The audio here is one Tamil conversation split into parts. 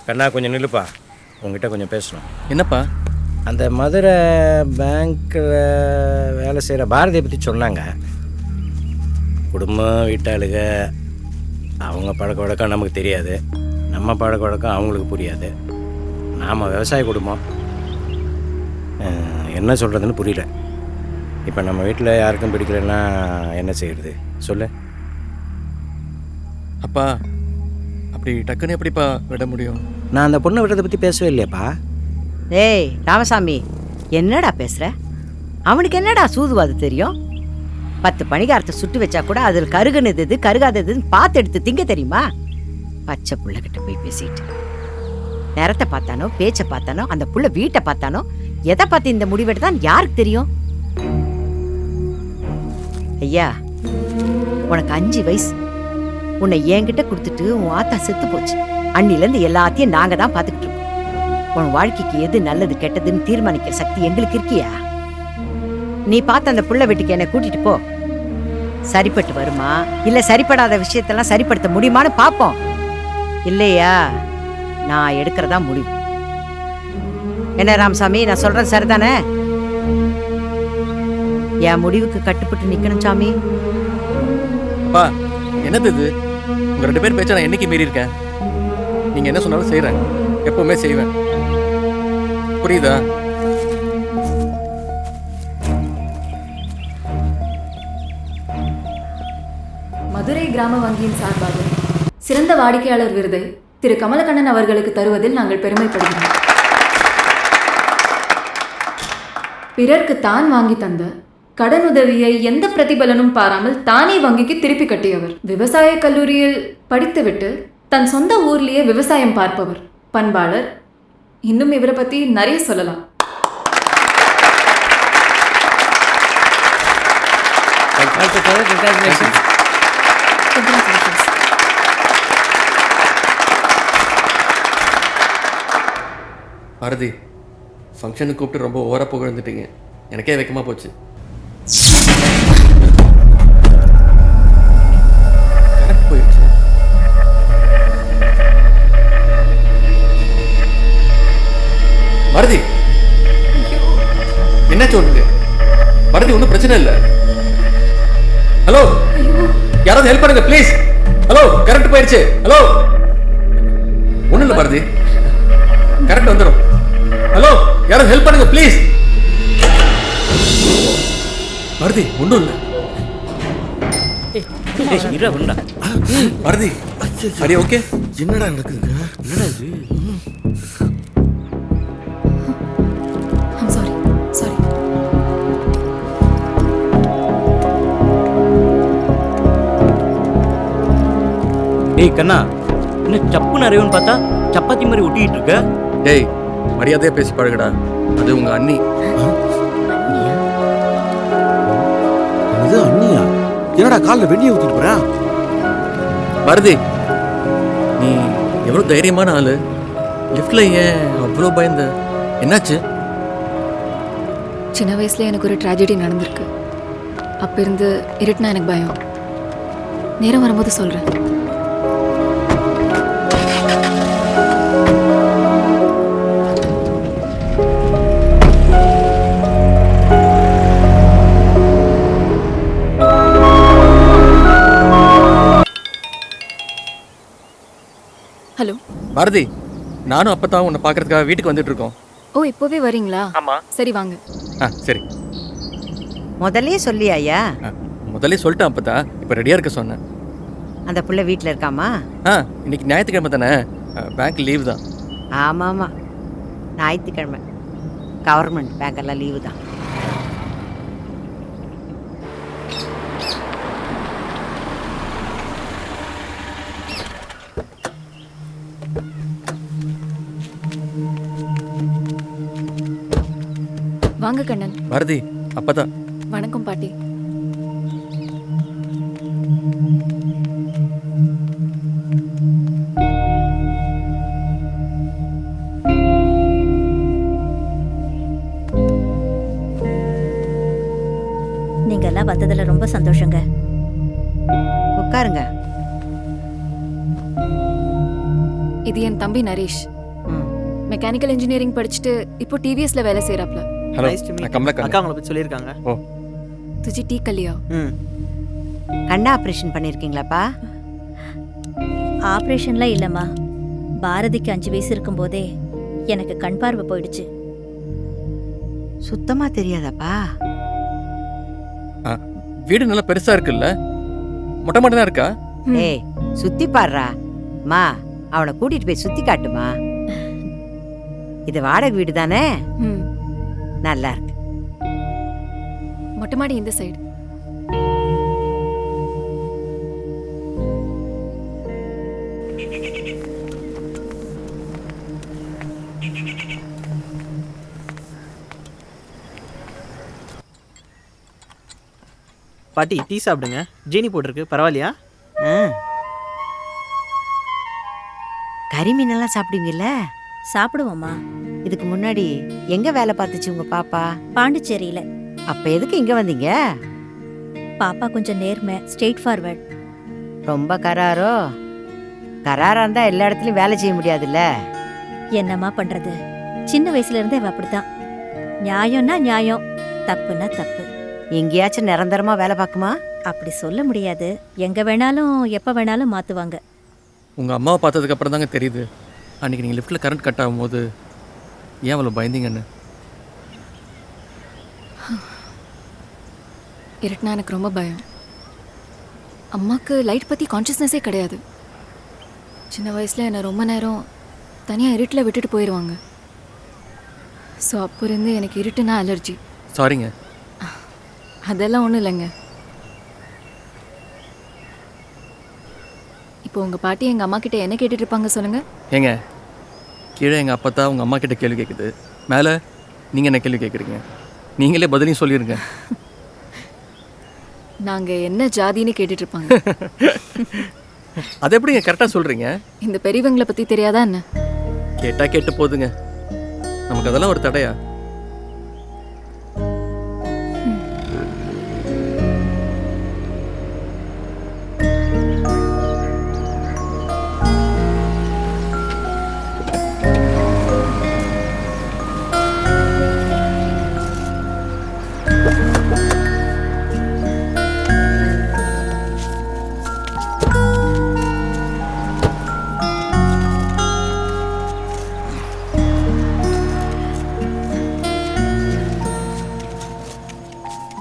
கண்ணா கொஞ்சம் நில்லுப்பா, உங்ககிட்ட கொஞ்சம் பேசணும். என்னப்பா? அந்த மதுரை பேங்க்கில் வேலை செய்கிற பாரதியை பற்றி சொன்னாங்க. குடும்பம், வீட்டாளுக, அவங்க பழக்க வழக்கம் நமக்கு தெரியாது, நம்ம பழக்க வழக்கம் அவங்களுக்கு புரியாது. நாம் விவசாய குடும்பம், என்ன சொல்கிறதுன்னு புரியல. இப்போ நம்ம வீட்டில் யாருக்கும் பிடிக்கலன்னா என்ன செய்கிறது சொல்லு. அப்பா அப்படி டக்குன்னு எப்படிப்பா விட முடியும்? நான் அந்த பொண்ணை விடுறதை பற்றி பேசவே இல்லையாப்பா. ஏய் ராமசாமி, என்னடா பேசுற? அவனுக்கு என்னடா சூதுவாது தெரியும்? 10 பணிகாரத்தை சுட்டு வச்சா கூட அதில் கருகுனது கருகாததுன்னு பார்த்து எடுத்து திங்க தெரியுமா? பச்சை புள்ளகிட்ட போய் பேசிட்டு நேரத்தை பார்த்தானோ, பேச்சை பார்த்தானோ, அந்த புள்ள வீட்டை பார்த்தானோ, எதை பார்த்து இந்த முடிவெடுத்தான் யாருக்கு தெரியும்? ஐயா, உனக்கு 5 வயசு. உன்னை என்கிட்ட கொடுத்துட்டு உன் ஆத்தா செத்து போச்சு. அன்னிலேருந்து எல்லாத்தையும் நாங்க தான் பார்த்துக்கிட்டு இருக்கோம். உன் வாழ்க்கைக்கு எது நல்லது கெட்டதுன்னு தீர்மானிக்கிற சக்தி எங்களுக்கு இருக்கியா? நீ பார்த்த அந்த புள்ள வீட்டுக்கு என்னை கூட்டிட்டு போ. சரிப்பட்டு வருமா இல்ல சரிப்படாத விஷயத்தெல்லாம் சரிப்படுத்த முடியுமான்னு பார்ப்போம். இல்லையா நான் எடுக்கிறதா முடிவு. என்ன ராமசாமி, நான் சொல்றது சரிதானே? என் முடிவுக்கு கட்டுப்பட்டு நிக்கணும் சாமி. அப்பா என்னது இது? உங்க 2 பேர் பேச்ச நான் என்னைக்கு மீறி இருக்கேன்? நீங்க என்ன சொன்னாலும் செய்யறேன், எப்பவுமே செய்வேன். புரியுதா? மதுரை கிராம வங்கியின் சார்பாக சிறந்த வாடிக்கையாளர் விருதை திரு கமலக்கண்ணன் அவர்களுக்கு தருவதில் நாங்கள் பெருமைப்படுகிறோம். பிறர்க்கு தான் வாங்கி தந்த கடனுதவியை எந்த பிரதிபலனும் பாராமல் தானே வங்கிக்கு திருப்பி கட்டியவர். விவசாய கல்லூரியில் படித்துவிட்டு தன் சொந்த ஊர்லேயே விவசாயம் பார்ப்பவர், பண்பாளர். இன்னும் இவரை பத்தி நிறைய சொல்லலாம். பாரதி, ஃபங்க்ஷனுக்கு கூப்பிட்டு ரொம்ப ஓவரா புகழ்ந்துட்டீங்க. எனக்கே வெக்கமா போச்சு. போயிடுச்சு. பாரதி, என்னாச்சு உனக்கு? பாரதி, ஒன்றும் பிரச்சனை இல்லை. ஹலோ, யாராவது ஹெல்ப் பண்ணுங்க ப்ளீஸ். ஹலோ, கரண்ட் போயிடுச்சு. ஹலோ, ஒன்றும் இல்லை பாரதி, கரண்ட் வந்துடும். ஹலோ, யாராவது ஹெல்ப் பண்ணுங்க ப்ளீஸ். பாரதி, ஒன்றும் இல்லை. பாரதி, சரி ஓகே. என்னடா நடக்குதுங்க? என்னடா இது? சாரி. டேய் கண்ணா, என்ன சப்பு நிறையன்னு பார்த்தா சப்பாத்தி மாதிரி ஒட்டிக்கிட்டு இருக்க? டேய், மரியாதையா பேசி பழகுடா. அது உங்க அண்ணி. இது அண்ணியா? என்னடா காலில் வெண்ணியை ஊத்திட்டு போறா? பாரதி, நீ எவ்வளவு தைரியமான ஆளு. லிஃப்ட்ல ஏன் அவ்வளோ பயந்த? என்னாச்சு? சின்ன வயசுல எனக்கு ஒரு ட்ராஜடி நடந்திருக்கு. அப்ப இருந்து இருட்டுனா எனக்கு பயம். நேரம் வரும்போது சொல்றேன். ஹலோ பாரதி, நானும் அப்பதான் உன்னை பார்க்கறதுக்காக வீட்டுக்கு வந்துட்டு இருக்கோம். ஓ, இப்போவே வரீங்களா? ஆமா. சரி வாங்க. சரி. முதல்லயே சொல்லியா ஐயா? முதல்ல சொல்லிட்டேன் அப்பதான். இப்போ ரெடியா இருக்க சொன்னேன். அந்த புள்ள வீட்டில் இருக்காமா? இன்னைக்கு ஞாயிற்றுக்கிழமை தானே, பேங்க் லீவ் தான். ஆமாம், ஞாயிற்றுக்கிழமை கவர்மெண்ட் பேங்க் லீவு தான். வாங்க கண்ணன். பாரதி, அப்பதான். வணக்கம் பாட்டி. நீங்க எல்லாம் வந்ததுல ரொம்ப சந்தோஷங்க. உட்காருங்க. இது என் தம்பி நரேஷ். மெக்கானிக்கல் இன்ஜினியரிங் படிச்சுட்டு இப்போ டிவிஎஸ்ல வேலை செய்யறாப்ல. ஹலோ Nice to meet நான் கமலா அக்கா உங்களை பற்றி சொல்லியிருக்காங்க. ஓ துஜி டீ கல்யா. ம் கண்ணா ஆப்ரேஷன் பண்ணிருக்கீங்களாப்பா? ஆப்ரேஷன்லாம் இல்லைம்மா. பாரதிக்கு 5 வயசு இருக்கும்போதே எனக்கு கண் பார்வை போயிடுச்சு. சுத்தமா தெரியாதாப்பா? வீடு நல்லா பெருசா இருக்குல்ல, மொட்டை மாடி தான் இருக்கா? ஏய் சுத்தி பாடுறா மா, அவனை கூட்டிட்டு போய் சுத்தி காட்டுமா. இது வாடகை வீடு தானே, ம். நல்லா இருக்கு. மொட்டை மாடி இந்த சைடு. பாட்டி டீ சாப்பிடுங்க. ஜீனி போட்டிருக்கு, பரவாயில்லையா? ஆ. கறி மீனெல்லாம் சாப்பிடுவீங்கல்ல? சாப்பிடுவோம்மா. இதுக்கு முன்னாடி எங்க வேலை பார்த்துச்சு உங்க பாப்பா? பாண்டிச்சேரியில. அப்ப எதுக்கு இங்க வந்தீங்க? பாப்பா கொஞ்சம் நேர்மை, ஸ்ட்ரெயிட் ஃபார்வர்ட். ரொம்ப கராரோ? கராரா இருந்தா எல்லா இடத்துலயும் வேலை செய்ய முடியாதுல்ல. என்னம்மா பண்றது, சின்ன வயசுல இருந்தே அவ அப்படித்தான். நியாயம்னா நியாயம், தப்புன்னா தப்பு. எங்கேயாச்சும் நிரந்தரமா வேலை பார்க்குமா? அப்படி சொல்ல முடியாது. எங்க வேணாலும் எப்ப வேணாலும் மாத்துவாங்க. உங்க அம்மாவை பார்த்ததுக்கு அப்புறம் தாங்க தெரியுது அன்னைக்கு நீங்க லிஃப்ட்ல கரண்ட் கட் ஆகும்போது ஏன் அவ்வளோ பயந்தீங்கன்னு. இருட்டுனா எனக்கு ரொம்ப பயம். அம்மாக்கு லைட் பற்றி கான்ஷியஸ்னஸே கிடையாது. சின்ன வயசில் என்னை ரொம்ப நேரம் தனியாக இருட்டில் விட்டுட்டு போயிடுவாங்க. ஸோ அப்போ இருந்து எனக்கு இருட்டுனா அலர்ஜி. சாரிங்க. அதெல்லாம் ஒன்றும் இல்லைங்க. இப்போ உங்கள் பாட்டி எங்கள் அம்மா கிட்ட என்ன கேட்டுட்டு இருப்பாங்க சொல்லுங்க? ஏங்க, கீழே எங்கள் அப்பா தான் உங்கள் அம்மா கிட்ட கேள்வி கேட்குது, மேலே நீங்கள் என்ன கேள்வி கேட்குறீங்க? நீங்களே பதிலையும் சொல்லிடுங்க. நாங்கள் என்ன ஜாதின்னு கேட்டுட்டு இருப்பாங்க. அது எப்படிங்க கரெக்டாக சொல்கிறீங்க? இந்த பெரியவங்களை பற்றி தெரியாதா என்ன? கேட்டால் கேட்டு போதுங்க, நமக்கு அதெல்லாம் ஒரு தடையா?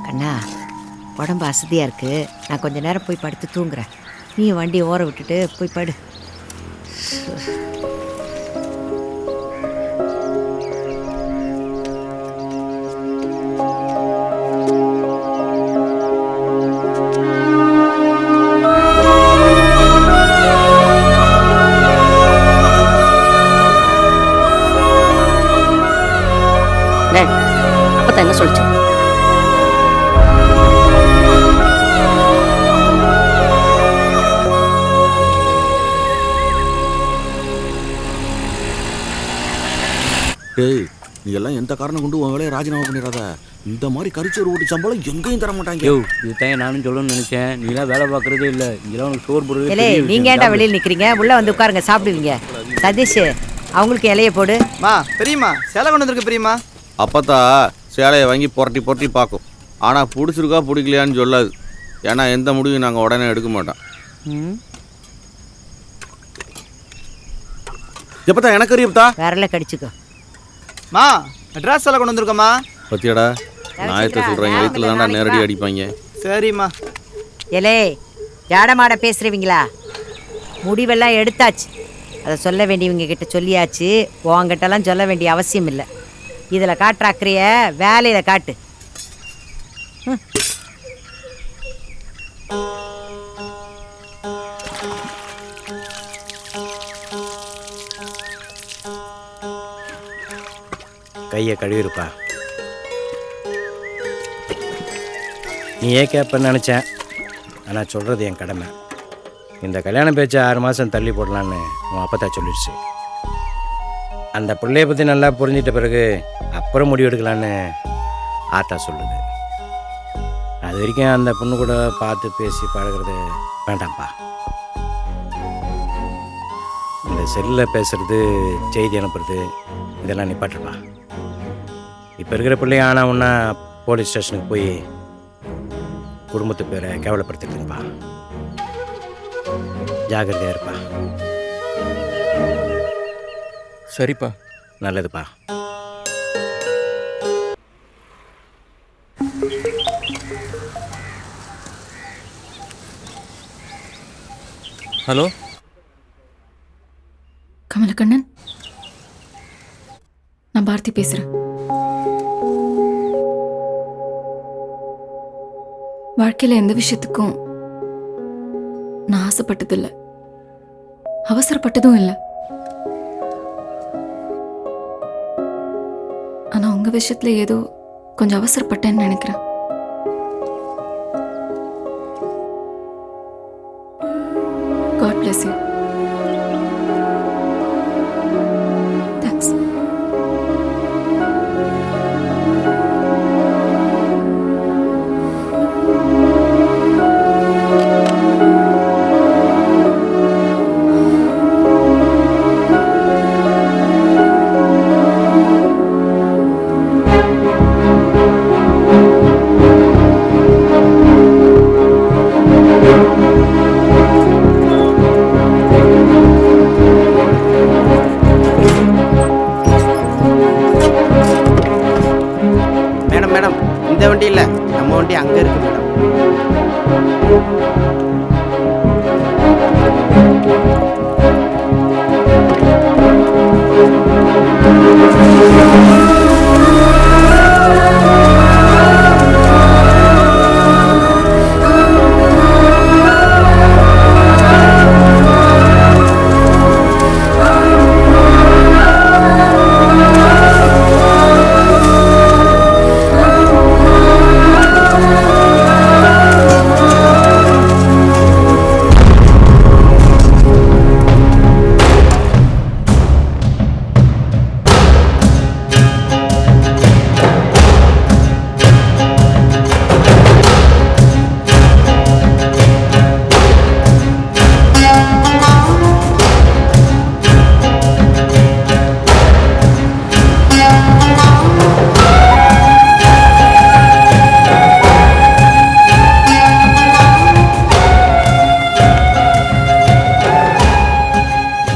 கண்ணா, உடம்பு அசதியா இருக்கு, நான் கொஞ்ச நேரம் போய் படுத்து தூங்குறேன். நீ வண்டியை ஓர விட்டுட்டு போய் படு. அப்பதான் என்ன சொல்லிச்சு? டேய், நீ எல்லாம் எந்த காரணம் கொண்டு உன் வேலையை ராஜினாமா பண்ணிடாத. இந்த மாதிரி கரிச்சோறு ஓட்டு சம்பளம் எங்கேயும் தர மாட்டாங்க. யோ, இதுதான் நானும் சொல்லணும்னு நினைச்சேன். நீலாம் வேலை பார்க்கறதே இல்லை, இங்கெல்லாம் உனக்கு சோறு போடுறது. ஏலே, நீங்க ஏன்டா வெளியில் நிக்கிறீங்க? உள்ள வந்து உட்காருங்க, சாப்பிடுவீங்க. சதீஷ், அவங்களுக்கு இலைய போடு. மா பெரியம்மா சேலை கொண்டு வந்திருக்கு பெரியம்மா. அப்பத்தா சேலையை வாங்கி புரட்டி புரட்டி பார்க்கும், ஆனால் பிடிச்சிருக்கா பிடிக்கலையான்னு சொல்லாது. ஏன்னா எந்த முடிவும் நாங்கள் உடனே எடுக்க மாட்டோம். எப்பத்தா எனக்கு அறியப்பா விரல கடிச்சுக்கோ. மா மெட்ராஸ் சேலை கொண்டு வந்திருக்கம்மா. பத்தியாடா, நாயத்தை சொல்கிறேன், எழுத்துல தான்டா நேரடி அடிப்பாங்க. சரிம்மா. ஏலே, ஜாடமாட பேசுறவங்களா? முடிவெல்லாம் எடுத்தாச்சு, அதை சொல்ல வேண்டியவங்க கிட்ட சொல்லியாச்சு. உங்ககிட்டலாம் சொல்ல வேண்டிய அவசியம் இல்லை. இதில் காட்டுற அக்கறைய வேலையில் காட்டு. கையை கழுவிருப்பா. நீ ஏன் கேட்பன்னு நினச்சேன், ஆனால் சொல்கிறது என் கடமை. இந்த கல்யாண பேச்சை 6 மாதம் தள்ளி போடலான்னு உன் அப்பத்தா சொல்லிடுச்சு. அந்த பிள்ளைய பற்றி நல்லா புரிஞ்சிட்ட பிறகு அப்புறம் முடிவு எடுக்கலான்னு ஆத்தா சொல்லுது. அது வரைக்கும் அந்த பொண்ணு கூட பார்த்து பேசி பழகிறது வேண்டாம்ப்பா. இந்த செல்லில் பேசுகிறது, செய்தி அனுப்புறது இதெல்லாம் நிப்பாட்டுப்பா. இப்போ இருக்கிற பிள்ளைய ஆனால் ஒன்றா போலீஸ் ஸ்டேஷனுக்கு போய் குடும்பத்து பேரை கேவலப்படுத்திட்டுப்பா. ஜாகிரதையாக இருப்பா. சரிப்பா. நல்லதுப்பா. ஹலோ கமலக்கண்ணன், நான் பாரதி பேசுறேன். வாழ்க்கையில எந்த விஷயத்துக்கும் நான் ஆசைப்பட்டதில்லை, அவசரப்பட்டதும் இல்லை. ஆனா உங்க விஷயத்துல ஏதோ கொஞ்சம் அவசரப்பட்டேன்னு நினைக்கிறேன். God bless you. Thanks. Madam madam, இந்த வண்டி இல்லை, நம்ம வண்டி அங்கே இருக்கு மேடம்.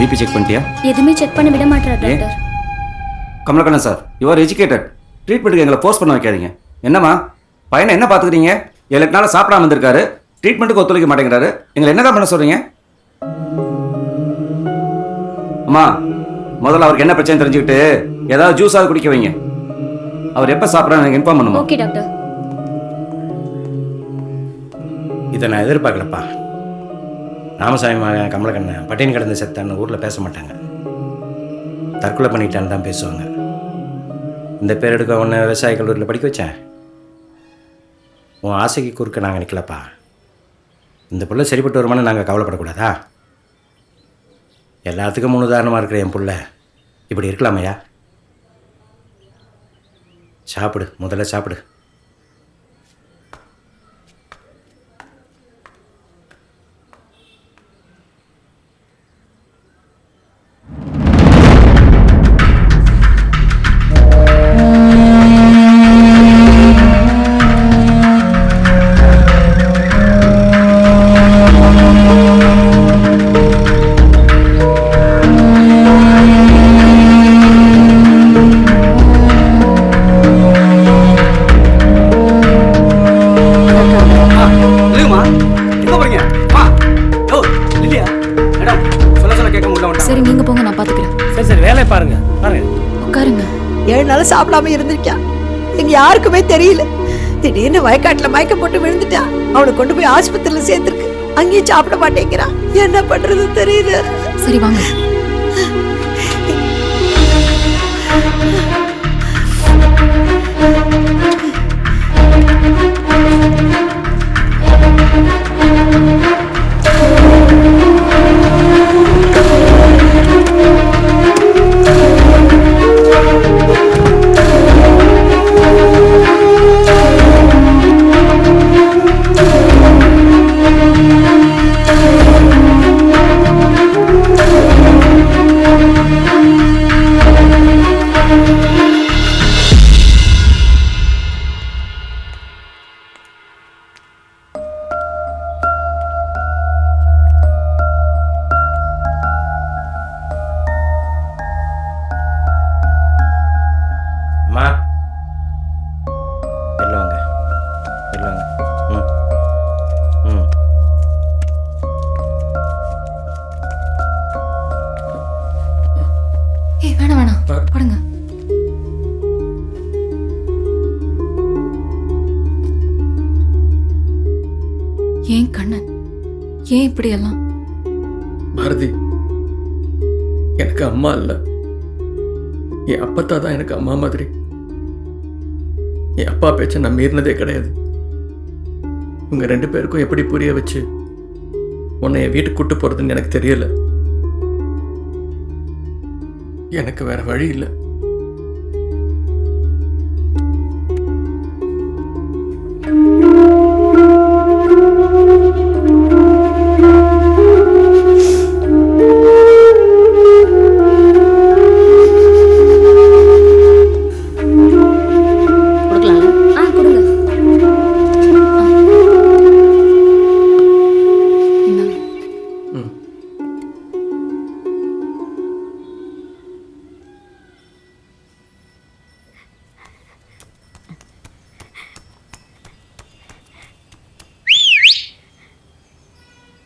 பிபி செக் பண்ணிட்டியா? எதுவுமே செக் பண்ண விட மாட்டார் doctor. Kamalakkannan sir, you are educated. ட்ரீட்மெண்ட்டுக்கு எங்களை ஃபோர்ஸ் பண்ண வைக்காதீங்க. என்னம்மா பையனை என்ன பார்த்துக்கிறீங்க? 7 நாள் சாப்பிடாம வந்திருக்காரு, ட்ரீட்மெண்ட்டுக்கு ஒத்துழைக்க மாட்டேங்கிறாரு. எங்களை என்ன தான் பண்ண சொல்றீங்க? அம்மா முதல்ல அவருக்கு என்ன பிரச்சனை தெரிஞ்சுக்கிட்டு ஏதாவது ஜூஸாவது குடிக்க வைங்க. அவர் எப்போ சாப்பிட்றான்னு எனக்கு இன்ஃபார்ம் பண்ணுமா? Okay doctor. இதை நான் எதிர்பார்க்கலப்பா. ராமசாமி மகன் கமலக்கண்ணன் பட்டினி கிடந்த செத்தான்னு ஊரில் பேச மாட்டாங்க, தற்கொலை பண்ணிட்டான்னு தான் பேசுவாங்க. இந்த பேர் எடுக்க உன்னை விவசாய கல்லூரியில் படிக்க வச்சேன். உன் ஆசைக்கு குறுக்க நாங்கள் நிற்கலப்பா. இந்த பிள்ளை சரிப்பட்டு வருமானு நாங்கள் கவலைப்படக்கூடாதா? எல்லாத்துக்கும் முன்னுதாரணமாக இருக்கிற என் பிள்ளை இப்படி இருக்கலாமையா? சாப்பிடு, முதல்ல சாப்பிடு. சரி நீங்க போங்க, நான் பாத்துக்கிறேன். சரி சரி, வேலையை பாருங்க பாருங்க. உட்காருங்க. 7 நாள் சாப்பிடாம இருந்திருக்கான். எங்க யாருக்குமே தெரியல. திடீர்னு வயக்காட்டுல மயக்கம் போட்டு விழுந்துட்டான். அவனை கொண்டு போய் ஆஸ்பத்திரியில சேர்த்திருக்கு. அங்கேயும் சாப்பிட மாட்டேங்கிறான். என்ன பண்றது தெரியல. சரி வாங்க. ஏன் கண்ணன், ஏன் இப்படியெல்லாம்? பாரதி, எனக்கு அம்மா இல்ல, என் அப்பத்தா தான் எனக்கு அம்மா மாதிரி. என் அப்பா பேச்ச நான் மீறினதே கிடையாது. உங்க 2 பேருக்கும் எப்படி புரிய வச்சு உன்னை என் வீட்டுக்கு கூட்டு போறதுன்னு எனக்கு தெரியல. எனக்கு வேற வழி இல்லை.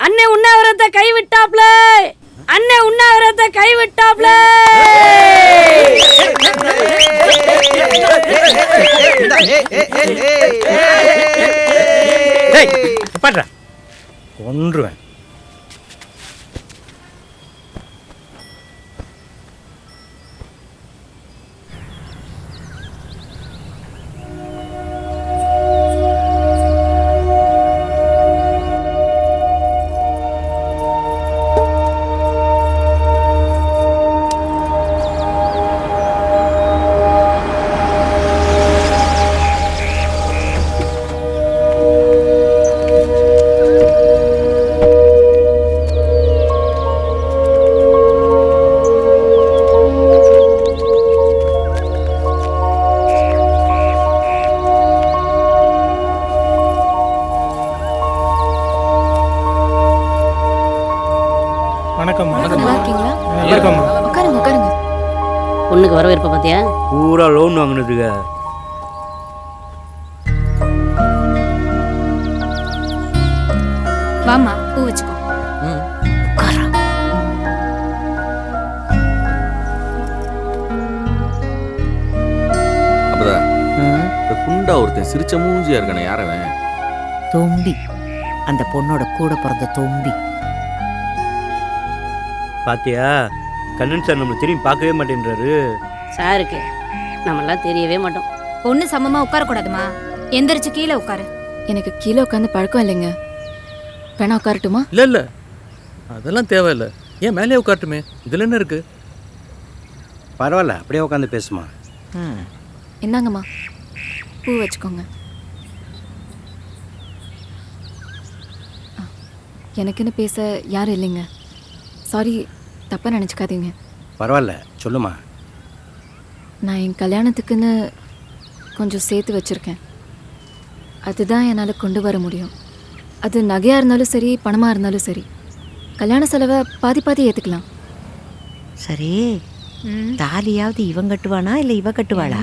அண்ணே உண்ணாவிரத்தை கைவிட்டாப்ல, அண்ணே உண்ணாவிரத்தை கைவிட்டாப்ல. பாட்றா கொன்றுவேன். நல்லா இருக்கீங்களா? உட்காருங்க உட்காருங்க. பொண்ணுக்கு வரவேற்ப பார்த்தியா? பூரா லோன் வாங்கினதுங்க. வாமா, பூ வச்சுக்கோ. அப்பதான் இந்த குண்டா ஒருத்தன் சிரிச்ச மூஞ்சியா இருக்கானே, யாரவன்? தொம்பி, அந்த பொண்ணோட கூட பிறந்த தொம்பி. பாத்தியா, கண்ணன் சார் நம்மளை திரும்பி பார்க்கவே மாட்டேன்றாரு. சாருக்கு நம்மளாம் தெரியவே மாட்டோம். பொண்ணு சமமா உட்கார கூடாதுமா, எந்திரிச்சு கீழே உட்காரு. எனக்கு கீழே உட்காந்து பழக்கம் இல்லைங்க. வேணா உட்காரட்டுமா? இல்ல இல்ல, அதெல்லாம் தேவையில்லை. ஏன் மேலே உட்காரட்டுமே, இதுல என்ன இருக்கு? பரவாயில்ல, அப்படியே உட்காந்து பேசுமா. இந்தாங்கம்மா, பூ வச்சுக்கோங்க. எனக்குன்னு பேச யாரும் இல்லைங்க. சாரி, தப்பாக நினச்சிக்காதீங்க. பரவாயில்ல, சொல்லுமா. நான் என் கல்யாணத்துக்குன்னு கொஞ்சம் சேர்த்து வச்சுருக்கேன். அதுதான் என்னால் கொண்டு வர முடியும். அது நகையாக இருந்தாலும் சரி, பணமாக இருந்தாலும் சரி. கல்யாண செலவை பாதி பாதி ஏற்றுக்கலாம். சரி, தாலியாவது இவன் கட்டுவானா இல்லை இவ கட்டுவாளா?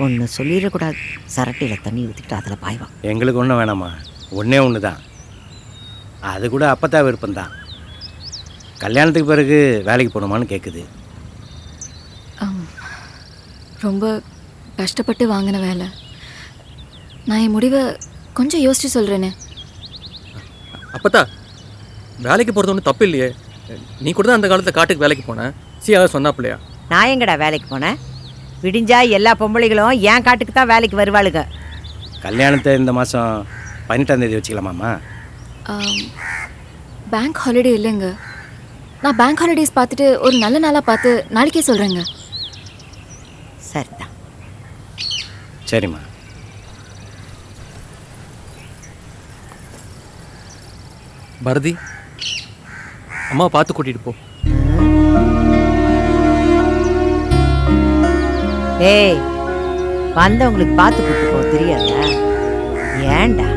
ஒன்று சொல்லிடக்கூடாது. சரட்டியில் தண்ணி ஊற்றிக்கிட்டு அதில் பாய்வான். எங்களுக்கு ஒன்றும் வேணாம்மா, ஒன்றே ஒன்று தான். அது கூட அப்பத்தா விருப்பம்தான். கல்யாணத்துக்கு பிறகு வேலைக்கு போகணுமான்னு கேட்குது. ரொம்ப கஷ்டப்பட்டு வாங்கின வேலை. நான் என் முடிவை கொஞ்சம் யோசிச்சு சொல்கிறேனே. அப்பத்தா, வேலைக்கு போகிறது ஒன்றும் தப்பு இல்லையே. நீ கூட தான் அந்த காலத்தில் காட்டுக்கு வேலைக்கு போனேன். சியாக சொன்னாப்பில்லையா? நான் எங்கடா வேலைக்கு போனேன்? விடிஞ்சா எல்லா பொம்பளைகளும் என் காட்டுக்கு தான் வேலைக்கு வருவாளுங்க. கல்யாணத்தை இந்த மாதம் 18ஆம் தேதி வச்சுக்கலாமாம்மா? பேங்க் ஹாலிடே இல்லைங்க. நான் பேங்க் ஹாலிடேஸ் பார்த்துட்டு ஒரு நல்ல நாளாக பார்த்து நாளைக்கே சொல்கிறேங்க. சரிதான். சரிம்மா. பாரதி, அம்மா பார்த்து கூட்டிகிட்டு போ. ஏய், வந்தவங்களுக்கு பார்த்து கூட்டு போ தெரியாதா? ஏண்டா?